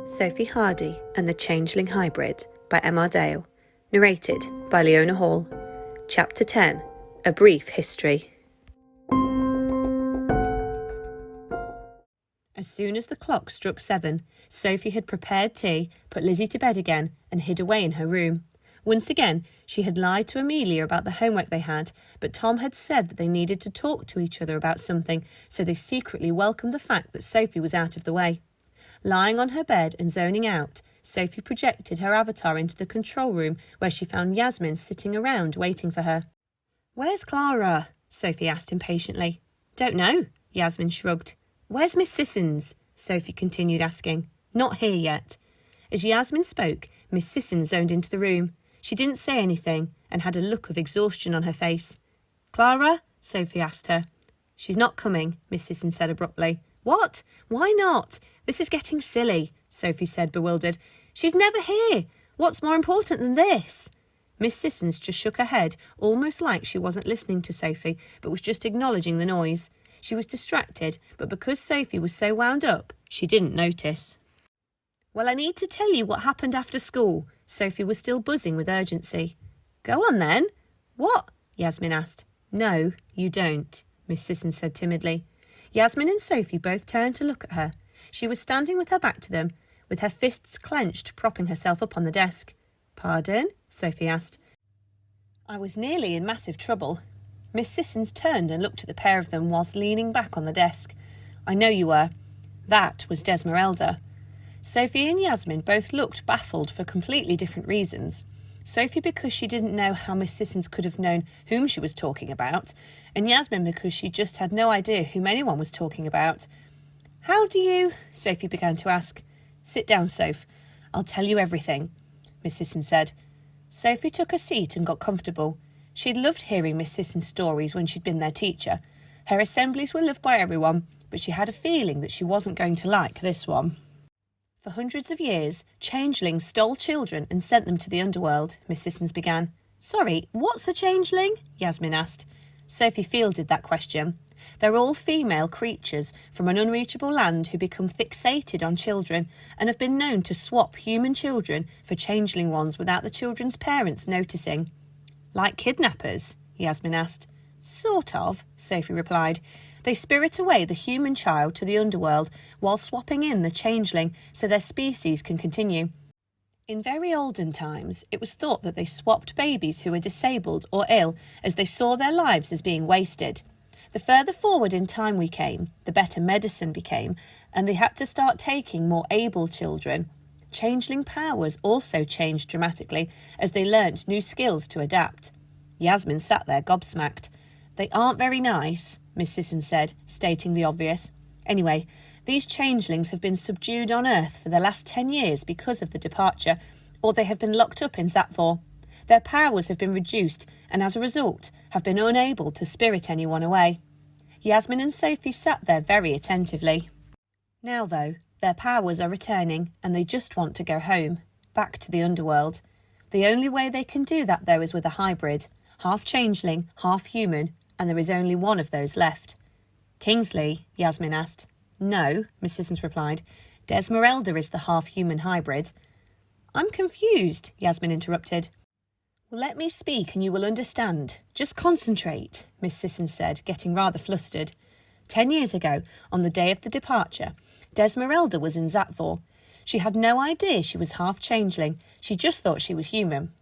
Sophie Hardy and the Changeling Hybrid by M.R. Dale. Narrated by Leona Hall. Chapter 10. A Brief History. As soon as the clock struck 7, Sophie had prepared tea, put Lizzie to bed again, and hid away in her room. Once again, she had lied to Amelia about the homework they had, but Tom had said that they needed to talk to each other about something, so they secretly welcomed the fact that Sophie was out of the way. Lying on her bed and zoning out, Sophie projected her avatar into the control room where she found Yasmin sitting around waiting for her. "Where's Clara?" Sophie asked impatiently. "Don't know," Yasmin shrugged. "Where's Miss Sissons?" Sophie continued asking. "Not here yet." As Yasmin spoke, Miss Sissons zoned into the room. She didn't say anything and had a look of exhaustion on her face. "Clara?" Sophie asked her. "She's not coming," Miss Sissons said abruptly. "What? Why not? This is getting silly," Sophie said, bewildered. "She's never here. What's more important than this?" Miss Sissons just shook her head, almost like she wasn't listening to Sophie, but was just acknowledging the noise. She was distracted, but because Sophie was so wound up, she didn't notice. "Well, I need to tell you what happened after school." Sophie was still buzzing with urgency. "Go on then." "What?" Yasmin asked. "No, you don't," Miss Sissons said timidly. Yasmin and Sophie both turned to look at her. She was standing with her back to them, with her fists clenched, propping herself up on the desk. "Pardon?" Sophie asked. "I was nearly in massive trouble." Miss Sissons turned and looked at the pair of them whilst leaning back on the desk. "I know you were. That was Desmeralda." Sophie and Yasmin both looked baffled for completely different reasons. Sophie because she didn't know how Miss Sissons could have known whom she was talking about, and Yasmin because she just had no idea whom anyone was talking about. "How do you—" Sophie began to ask. "Sit down, Soph. I'll tell you everything," Miss Sissons said. Sophie took a seat and got comfortable. She'd loved hearing Miss Sissons' stories when she'd been their teacher. Her assemblies were loved by everyone, but she had a feeling that she wasn't going to like this one. "For hundreds of years, changelings stole children and sent them to the underworld," Miss Sissons began. "Sorry, what's a changeling?" Yasmin asked. Sophie fielded that question. "They're all female creatures from an unreachable land who become fixated on children and have been known to swap human children for changeling ones without the children's parents noticing." "Like kidnappers?" Yasmin asked. "Sort of," Sophie replied. "They spirit away the human child to the underworld while swapping in the changeling so their species can continue. In very olden times, it was thought that they swapped babies who were disabled or ill as they saw their lives as being wasted. The further forward in time we came, the better medicine became, and they had to start taking more able children. Changeling powers also changed dramatically as they learnt new skills to adapt." Yasmin sat there gobsmacked. "They aren't very nice," Miss Sissons said, stating the obvious. "Anyway, these changelings have been subdued on Earth for the last 10 years because of the departure, or they have been locked up in Zatvor. Their powers have been reduced and as a result have been unable to spirit anyone away." Yasmin and Sophie sat there very attentively. Now though, their powers are returning and they just want to go home, back to the underworld. The only way they can do that though is with a hybrid, half changeling, half human, and there is only one of those left. "Kingsley?" Yasmin asked. "No," Miss Sissons replied. "Desmeralda is the half-human hybrid." "I'm confused," Yasmin interrupted. "Well, let me speak and you will understand. Just concentrate," Miss Sissons said, getting rather flustered. 10 years ago, on the day of the departure, Desmeralda was in Zatvor. She had no idea she was half-changeling. She just thought she was human.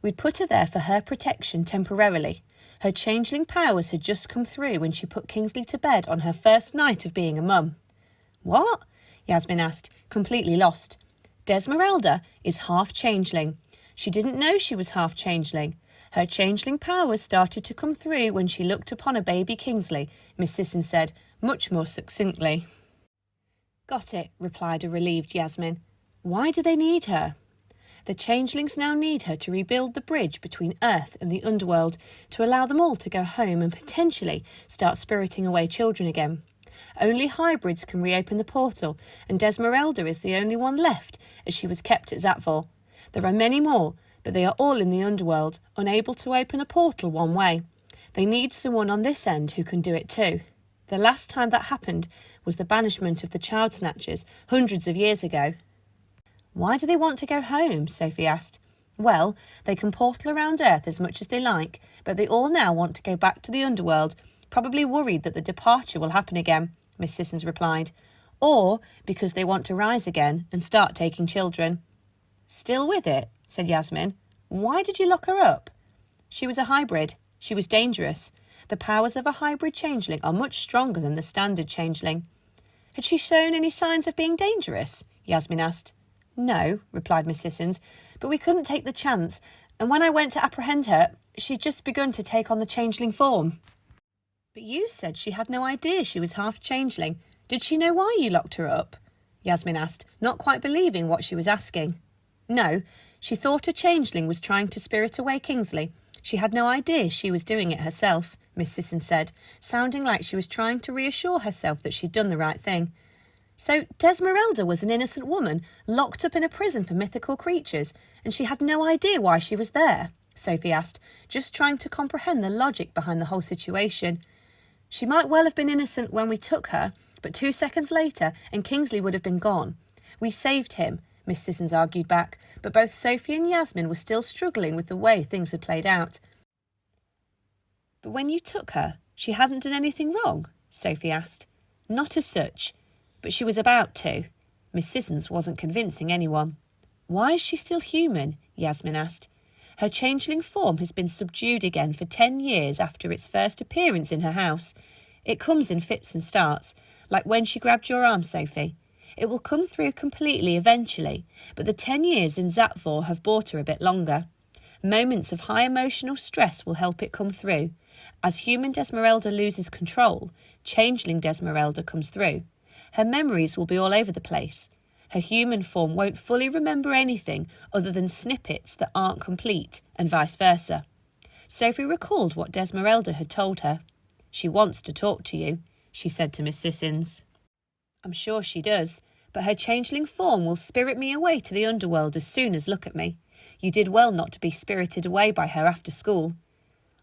We'd put her there for her protection temporarily. Her changeling powers had just come through when she put Kingsley to bed on her first night of being a mum. "What?" Yasmin asked, completely lost. "Desmeralda is half-changeling. She didn't know she was half-changeling. Her changeling powers started to come through when she looked upon a baby Kingsley," Miss Sissons said, much more succinctly. "Got it," replied a relieved Yasmin. "Why do they need her?" "The changelings now need her to rebuild the bridge between Earth and the underworld to allow them all to go home and potentially start spiriting away children again. Only hybrids can reopen the portal, and Desmeralda is the only one left as she was kept at Zatvor. There are many more, but they are all in the underworld, unable to open a portal one way. They need someone on this end who can do it too. The last time that happened was the banishment of the child snatchers hundreds of years ago." Why do they want to go home? Sophie asked. Well, they can portal around Earth as much as they like, but they all now want to go back to the underworld, probably worried that the departure will happen again, Miss Sissons replied. Or because they want to rise again and start taking children. Still with it, said Yasmin. Why did you lock her up? She was a hybrid. She was dangerous. The powers of a hybrid changeling are much stronger than the standard changeling. Had she shown any signs of being dangerous? Yasmin asked. No, replied Miss Sissons, but we couldn't take the chance, and when I went to apprehend her, she'd just begun to take on the changeling form. But you said she had no idea she was half changeling. Did she know why you locked her up? Yasmin asked, not quite believing what she was asking. No, she thought a changeling was trying to spirit away Kingsley. She had no idea she was doing it herself, Miss Sissons said, sounding like she was trying to reassure herself that she'd done the right thing. So Desmeralda was an innocent woman, locked up in a prison for mythical creatures, and she had no idea why she was there, Sophie asked, just trying to comprehend the logic behind the whole situation. She might well have been innocent when we took her, but 2 seconds later, and Kingsley would have been gone. We saved him, Miss Sissons argued back, but both Sophie and Yasmin were still struggling with the way things had played out. But when you took her, she hadn't done anything wrong, Sophie asked. Not as such. But she was about to. Miss Sissons wasn't convincing anyone. Why is she still human? Yasmin asked. Her changeling form has been subdued again for 10 years after its first appearance in her house. It comes in fits and starts, like when she grabbed your arm, Sophie. It will come through completely eventually, but the 10 years in Zatvor have bought her a bit longer. Moments of high emotional stress will help it come through. As human Desmeralda loses control, changeling Desmeralda comes through. Her memories will be all over the place. Her human form won't fully remember anything other than snippets that aren't complete, and vice versa. Sophie recalled what Desmeralda had told her. She wants to talk to you, she said to Miss Sissons. I'm sure she does, but her changeling form will spirit me away to the underworld as soon as look at me. You did well not to be spirited away by her after school.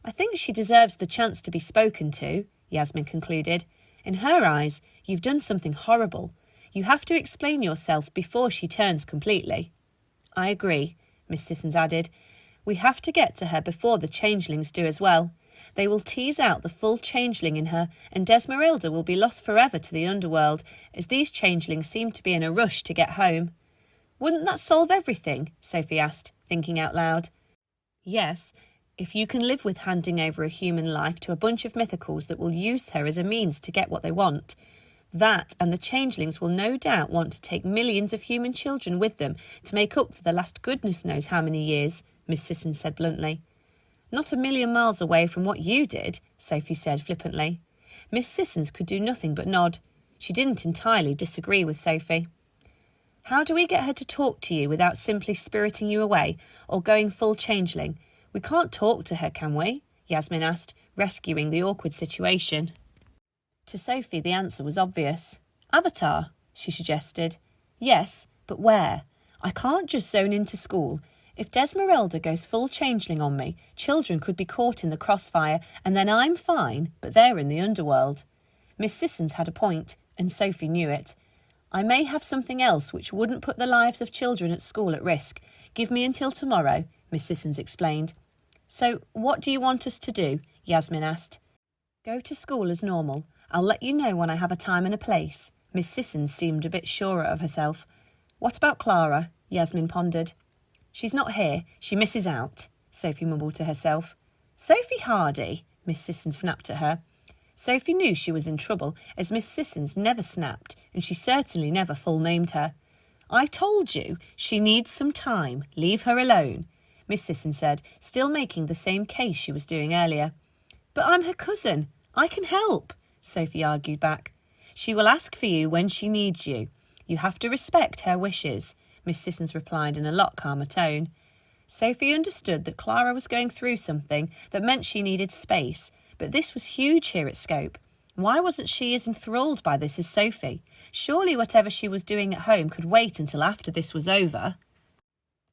I think she deserves the chance to be spoken to, Yasmin concluded. In her eyes, you've done something horrible. You have to explain yourself before she turns completely. I agree, Miss Sissons added. We have to get to her before the changelings do as well. They will tease out the full changeling in her, and Desmeralda will be lost forever to the underworld, as these changelings seem to be in a rush to get home. Wouldn't that solve everything? Sophie asked, thinking out loud. Yes, if you can live with handing over a human life to a bunch of mythicals that will use her as a means to get what they want. That and the changelings will no doubt want to take millions of human children with them to make up for the last goodness knows how many years, Miss Sissons said bluntly. Not a million miles away from what you did, Sophie said flippantly. Miss Sissons could do nothing but nod. She didn't entirely disagree with Sophie. How do we get her to talk to you without simply spiriting you away or going full changeling? We can't talk to her, can we? Yasmin asked, rescuing the awkward situation. To Sophie, the answer was obvious. Avatar, she suggested. Yes, but where? I can't just zone into school. If Desmeralda goes full changeling on me, children could be caught in the crossfire, and then I'm fine, but they're in the underworld. Miss Sissons had a point, and Sophie knew it. I may have something else which wouldn't put the lives of children at school at risk. Give me until tomorrow, Miss Sissons explained. So, what do you want us to do? Yasmin asked. Go to school as normal. I'll let you know when I have a time and a place. Miss Sissons seemed a bit surer of herself. What about Clara? Yasmin pondered. She's not here. She misses out, Sophie mumbled to herself. Sophie Hardy, Miss Sissons snapped at her. Sophie knew she was in trouble, as Miss Sissons never snapped, and she certainly never full-named her. I told you, she needs some time. Leave her alone, Miss Sissons said, still making the same case she was doing earlier. But I'm her cousin. I can help, Sophie argued back. She will ask for you when she needs you. You have to respect her wishes, Miss Sissons replied in a lot calmer tone. Sophie understood that Clara was going through something that meant she needed space, but this was huge here at Scope. Why wasn't she as enthralled by this as Sophie? Surely whatever she was doing at home could wait until after this was over.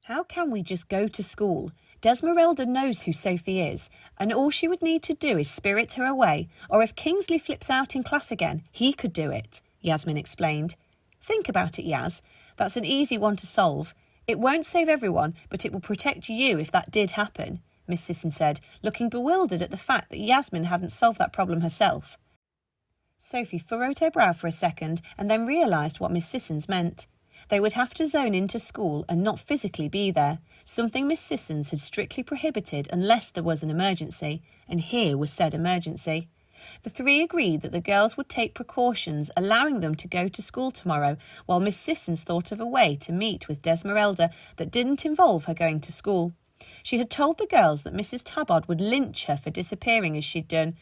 How can we just go to school? Desmeralda knows who Sophie is, and all she would need to do is spirit her away, or if Kingsley flips out in class again, he could do it, Yasmin explained. Think about it, Yaz. That's an easy one to solve. It won't save everyone, but it will protect you if that did happen, Miss Sisson said, looking bewildered at the fact that Yasmin hadn't solved that problem herself. Sophie furrowed her brow for a second and then realised what Miss Sissons meant. They would have to zone into school and not physically be there, something Miss Sissons had strictly prohibited unless there was an emergency, and here was said emergency. The three agreed that the girls would take precautions, allowing them to go to school tomorrow, while Miss Sissons thought of a way to meet with Desmeralda that didn't involve her going to school. She had told the girls that Mrs. Tabard would lynch her for disappearing as she'd done.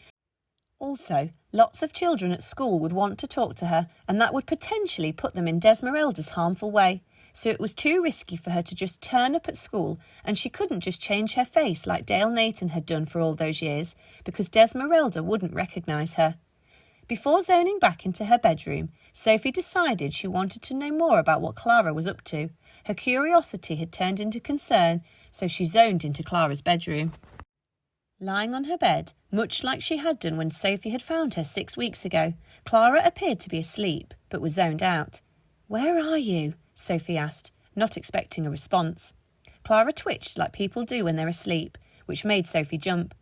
Also, lots of children at school would want to talk to her, and that would potentially put them in Desmeralda's harmful way. So it was too risky for her to just turn up at school, and she couldn't just change her face like Dale Nathan had done for all those years, because Desmeralda wouldn't recognise her. Before zoning back into her bedroom, Sophie decided she wanted to know more about what Clara was up to. Her curiosity had turned into concern, so she zoned into Clara's bedroom. Lying on her bed, much like she had done when Sophie had found her 6 weeks ago, Clara appeared to be asleep, but was zoned out. "Where are you?" Sophie asked, not expecting a response. Clara twitched like people do when they're asleep, which made Sophie jump.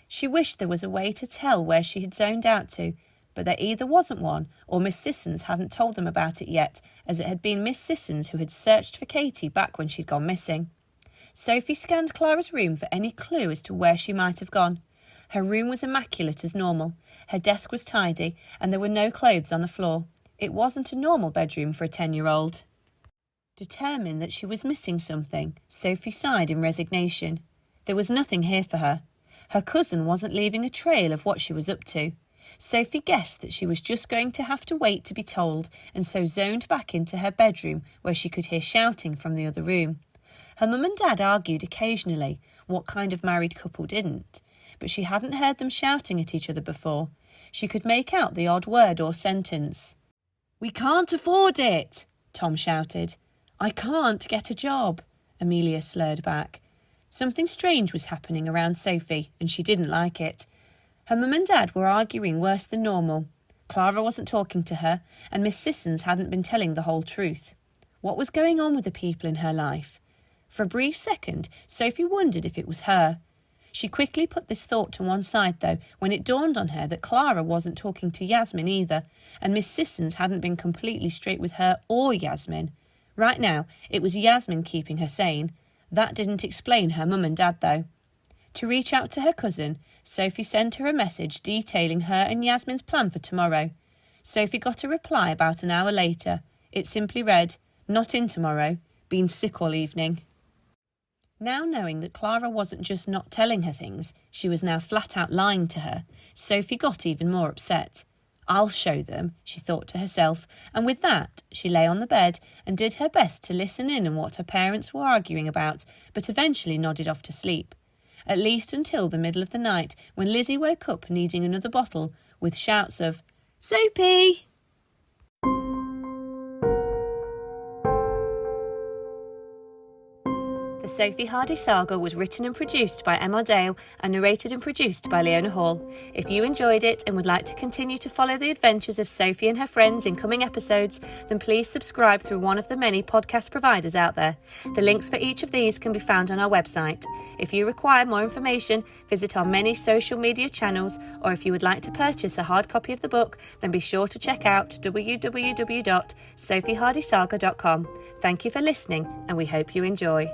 She wished there was a way to tell where she had zoned out to, but there either wasn't one, or Miss Sissons hadn't told them about it yet, as it had been Miss Sissons who had searched for Katie back when she'd gone missing. Sophie scanned Clara's room for any clue as to where she might have gone. Her room was immaculate as normal. Her desk was tidy, and there were no clothes on the floor. It wasn't a normal bedroom for a 10-year-old. Determined that she was missing something, Sophie sighed in resignation. There was nothing here for her. Her cousin wasn't leaving a trail of what she was up to. Sophie guessed that she was just going to have to wait to be told, and so zoned back into her bedroom where she could hear shouting from the other room. Her mum and dad argued occasionally. What kind of married couple didn't? But she hadn't heard them shouting at each other before. She could make out the odd word or sentence. "We can't afford it," Tom shouted. "I can't get a job," Amelia slurred back. Something strange was happening around Sophie, and she didn't like it. Her mum and dad were arguing worse than normal. Clara wasn't talking to her, and Miss Sissons hadn't been telling the whole truth. What was going on with the people in her life? For a brief second, Sophie wondered if it was her. She quickly put this thought to one side, though, when it dawned on her that Clara wasn't talking to Yasmin either, and Miss Sissons hadn't been completely straight with her or Yasmin. Right now, it was Yasmin keeping her sane. That didn't explain her mum and dad, though. To reach out to her cousin, Sophie sent her a message detailing her and Yasmin's plan for tomorrow. Sophie got a reply about an hour later. It simply read, "Not in tomorrow. Been sick all evening." Now knowing that Clara wasn't just not telling her things, she was now flat out lying to her, Sophie got even more upset. "I'll show them," she thought to herself, and with that she lay on the bed and did her best to listen in on what her parents were arguing about, but eventually nodded off to sleep. At least until the middle of the night, when Lizzie woke up needing another bottle, with shouts of, "Soapy!" The Sophie Hardy Saga was written and produced by Emma Dale and narrated and produced by Leona Hall. If you enjoyed it and would like to continue to follow the adventures of Sophie and her friends in coming episodes, then please subscribe through one of the many podcast providers out there. The links for each of these can be found on our website. If you require more information, visit our many social media channels, or if you would like to purchase a hard copy of the book, then be sure to check out www.sophiehardysaga.com. Thank you for listening, and we hope you enjoy.